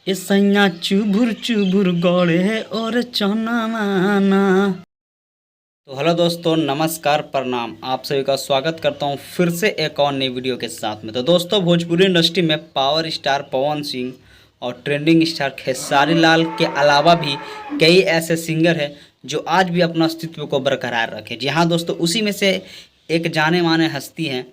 सैया चुभुर चुभुर गड़े और चना माना। तो हेलो दोस्तों, नमस्कार, प्रणाम। आप सभी का स्वागत करता हूं फिर से एक और नई वीडियो के साथ में। तो दोस्तों, भोजपुरी इंडस्ट्री में पावर स्टार पवन सिंह और ट्रेंडिंग स्टार खेसारी लाल के अलावा भी कई ऐसे सिंगर हैं जो आज भी अपना अस्तित्व को बरकरार रखे। जी हाँ दोस्तों, उसी में से एक जाने माने हस्ती हैं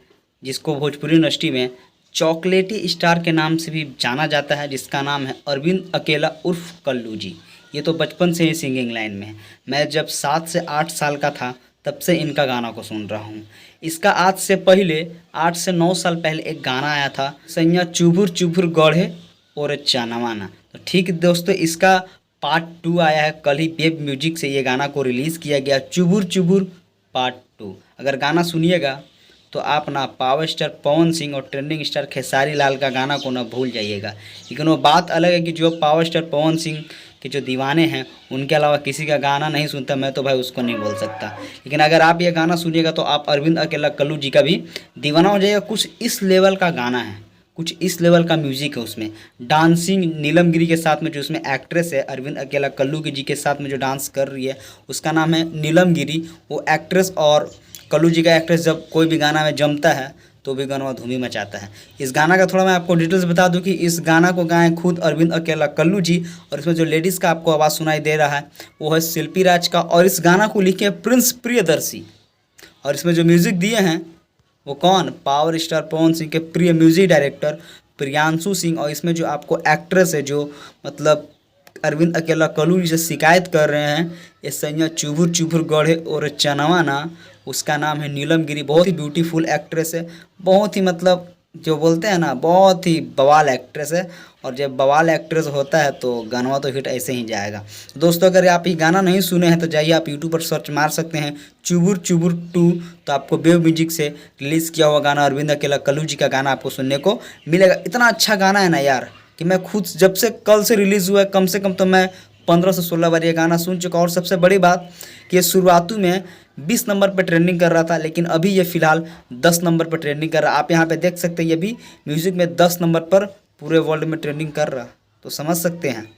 जिसको भोजपुरी इंडस्ट्री में चॉकलेटी स्टार के नाम से भी जाना जाता है, जिसका नाम है अरविंद अकेला उर्फ कल्लू जी। ये तो बचपन से ही सिंगिंग लाइन में है। मैं जब 7 से 8 साल का था तब से इनका गाना को सुन रहा हूँ। इसका आज से पहले 8 से 9 साल पहले एक गाना आया था, सैया चुभुर चुभुर गढ़े और चानवाना। तो ठीक दोस्तों, इसका पार्ट 2 आया है। कल ही वेब म्यूजिक से ये गाना को रिलीज़ किया गया, चुभुर चुभुर पार्ट 2। अगर गाना सुनिएगा तो आप ना पावर स्टार पवन सिंह और ट्रेंडिंग स्टार खेसारी लाल का गाना को ना भूल जाइएगा। लेकिन वो बात अलग है कि जो पावर स्टार पवन सिंह के जो दीवाने हैं उनके अलावा किसी का गाना नहीं सुनता, मैं तो भाई उसको नहीं बोल सकता। लेकिन अगर आप ये गाना सुनिएगा तो आप अरविंद अकेला कल्लू जी का भी दीवाना हो जाइएगा। कुछ इस लेवल का गाना है, कुछ इस लेवल का म्यूजिक है उसमें। डांसिंग नीलम गिरी के साथ में जो उसमें एक्ट्रेस है अरविंद अकेला कल्लू जी के साथ में जो डांस कर रही है उसका नाम है नीलम गिरी। वो एक्ट्रेस और कल्लू जी का एक्ट्रेस जब कोई भी गाना में जमता है तो भी गाना धूमी मचाता है। इस गाना का थोड़ा मैं आपको डिटेल्स बता दूं कि इस गाना को गाएं खुद अरविंद अकेला कल्लू जी, और इसमें जो लेडीज़ का आपको आवाज़ सुनाई दे रहा है वो है शिल्पी राज का, और इस गाना को लिखे प्रिंस प्रियदर्शी। और इसमें जो म्यूज़िक दिए हैं वो कौन, पावर स्टार पवन सिंह के प्रिय म्यूज़िक डायरेक्टर प्रियांशु सिंह। और इसमें जो आपको एक्ट्रेस है जो मतलब अरविंद अकेला कल्लू जी से शिकायत कर रहे हैं, ये सैया चुभुर चुभुर गढ़े और चनवाना, उसका नाम है नीलम गिरी। बहुत ही ब्यूटीफुल एक्ट्रेस है, बहुत ही मतलब जो बोलते हैं ना, बहुत ही बवाल एक्ट्रेस है। और जब बवाल एक्ट्रेस होता है तो गाना तो हिट ऐसे ही जाएगा। दोस्तों, अगर आप ये गाना नहीं सुने हैं तो जाइए आप यूट्यूब पर सर्च मार सकते हैं चुभुर चुभुर 2, तो आपको वेव म्यूजिक से रिलीज़ किया हुआ गाना अरविंद अकेला कल्लू जी का गाना आपको सुनने को मिलेगा। इतना अच्छा गाना है ना यार कि मैं खुद जब से कल से रिलीज़ हुआ है कम से कम तो मैं 15 से 16 बार ये गाना सुन चुका। और सबसे बड़ी बात कि ये शुरुआतों में 20 नंबर पर ट्रेंडिंग कर रहा था, लेकिन अभी ये फ़िलहाल 10 नंबर पर ट्रेंडिंग कर रहा है। आप यहाँ पे देख सकते हैं ये भी म्यूज़िक में 10 नंबर पर पूरे वर्ल्ड में ट्रेंडिंग कर रहा, तो समझ सकते हैं।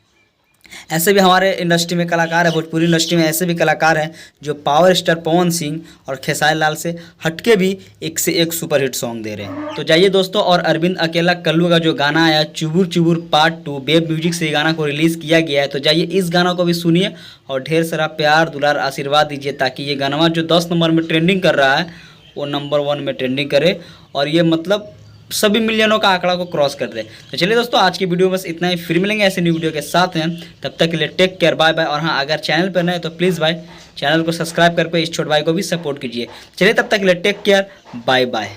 ऐसे भी हमारे इंडस्ट्री में कलाकार है, भोजपुरी इंडस्ट्री में ऐसे भी कलाकार हैं जो पावर स्टार पवन सिंह और खेसारी लाल से हटके भी एक से एक सुपर हिट सॉन्ग दे रहे हैं। तो जाइए दोस्तों, और अरविंद अकेला कल्लू का जो गाना आया चुभुर चुभुर पार्ट 2 वेब म्यूजिक से ये गाना को रिलीज़ किया गया है। तो जाइए इस गाना को भी सुनिए और ढेर सारा प्यार दुलार आशीर्वाद दीजिए, ताकि ये गाना जो 10 नंबर में ट्रेंडिंग कर रहा है वो नंबर 1 में ट्रेंडिंग करे और ये मतलब सभी मिलियनों का आंकड़ा को क्रॉस कर दे। तो चलिए दोस्तों, आज की वीडियो बस इतना ही। फिर मिलेंगे ऐसे न्यू वीडियो के साथ हैं, तब तक के लिए टेक केयर, बाय बाय। और हाँ, अगर चैनल पर नए तो प्लीज़ भाई चैनल को सब्सक्राइब करके इस छोटे भाई को भी सपोर्ट कीजिए। चलिए तब तक के लिए टेक केयर, बाय बाय।